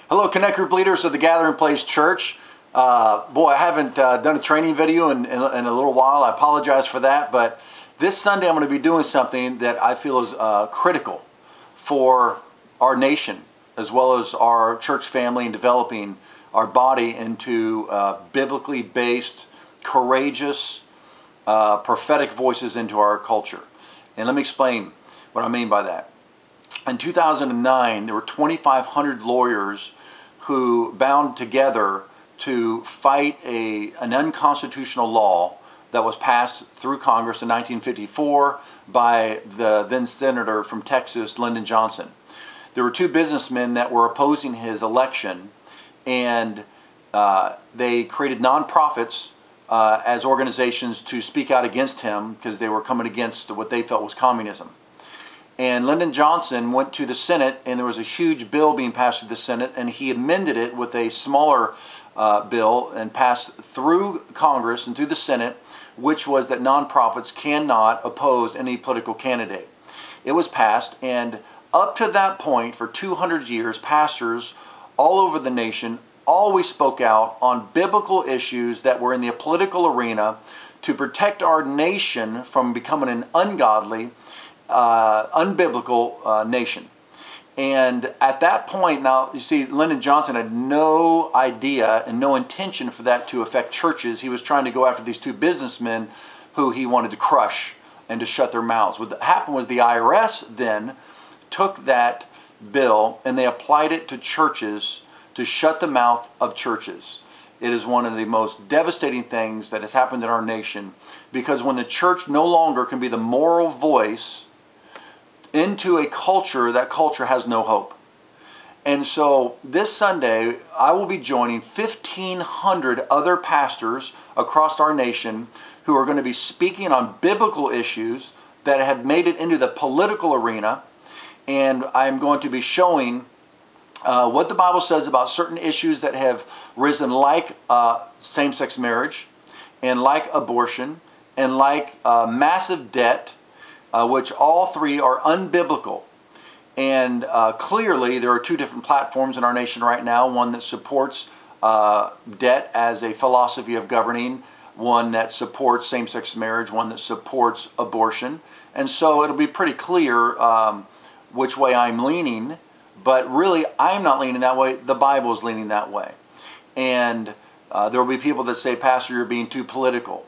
Hello, Connect Group leaders of the Gathering Place Church. Boy, I haven't done a training video in a little while. I apologize for that, but this Sunday I'm going to be doing something that I feel is critical for our nation, as well as our church family, and developing our body into biblically based, courageous, prophetic voices into our culture. And let me explain what I mean by that. In 2009, there were 2,500 lawyers who bound together to fight an unconstitutional law that was passed through Congress in 1954 by the then senator from Texas, Lyndon Johnson. There were two businessmen that were opposing his election, and they created nonprofits as organizations to speak out against him because they were coming against what they felt was communism. And Lyndon Johnson went to the Senate, and there was a huge bill being passed through the Senate, and he amended it with a smaller bill and passed through Congress and through the Senate, which was that nonprofits cannot oppose any political candidate. It was passed, and up to that point, for 200 years, pastors all over the nation always spoke out on biblical issues that were in the political arena to protect our nation from becoming an ungodly, unbiblical nation. And at that point, now you see, Lyndon Johnson had no idea and no intention for that to affect churches. He was trying to go after these two businessmen who he wanted to crush and to shut their mouths. What happened was the IRS then took that bill and they applied it to churches to shut the mouth of churches. It is one of the most devastating things that has happened in our nation, because when the church no longer can be the moral voice into a culture, that culture has no hope. And so this Sunday, I will be joining 1,500 other pastors across our nation who are going to be speaking on biblical issues that have made it into the political arena. And I'm going to be showing what the Bible says about certain issues that have risen, like same-sex marriage, and like abortion, and like massive debt, which all three are unbiblical. And clearly there are two different platforms in our nation right now, one that supports debt as a philosophy of governing, one that supports same-sex marriage, one that supports abortion. And so it'll be pretty clear which way I'm leaning, but really I'm not leaning that way, the Bible is leaning that way. And there will be people that say, Pastor, you're being too political.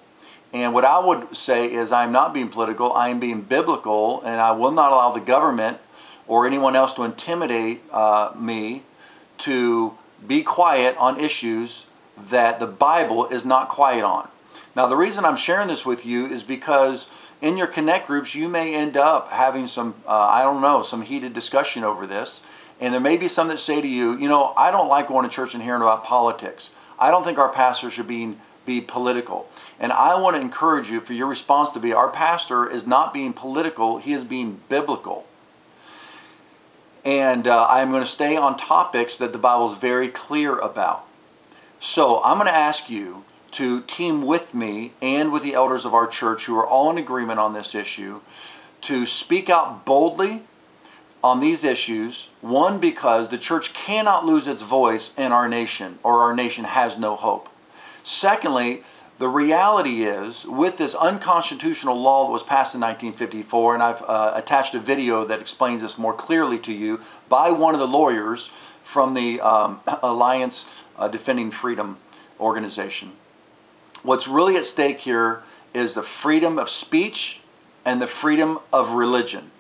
And what I would say is, I'm not being political, I am being biblical, and I will not allow the government or anyone else to intimidate me to be quiet on issues that the Bible is not quiet on. Now, the reason I'm sharing this with you is because in your Connect groups, you may end up having some, some heated discussion over this. And there may be some that say to you, I don't like going to church and hearing about politics. I don't think our pastors should be political. And I want to encourage you for your response to be, our pastor is not being political, he is being biblical. And I'm going to stay on topics that the Bible is very clear about. So I'm going to ask you to team with me and with the elders of our church, who are all in agreement on this issue, to speak out boldly on these issues. One, because the church cannot lose its voice in our nation, or our nation has no hope. Secondly, the reality is, with this unconstitutional law that was passed in 1954, and I've attached a video that explains this more clearly to you, by one of the lawyers from the Alliance Defending Freedom organization. What's really at stake here is the freedom of speech and the freedom of religion.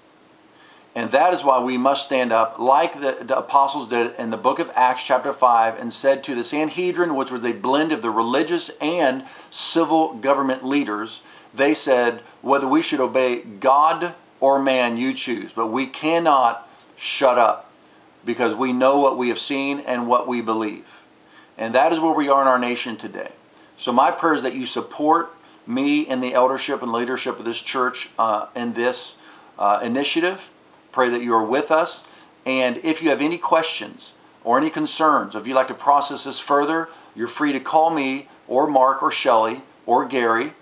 And that is why we must stand up like the apostles did in the book of Acts chapter 5, and said to the Sanhedrin, which was a blend of the religious and civil government leaders, they said, whether we should obey God or man, you choose. But we cannot shut up, because we know what we have seen and what we believe. And that is where we are in our nation today. So my prayer is that you support me and the eldership and leadership of this church in this initiative. Pray that you are with us. And if you have any questions or any concerns, if you'd like to process this further, you're free to call me or Mark or Shelley or Gary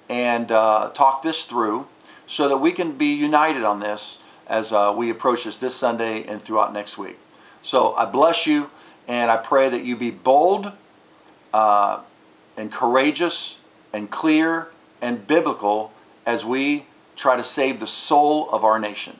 and talk this through, so that we can be united on this as we approach this Sunday and throughout next week. So I bless you, And I pray that you be bold and courageous and clear and biblical as we try to save the soul of our nation.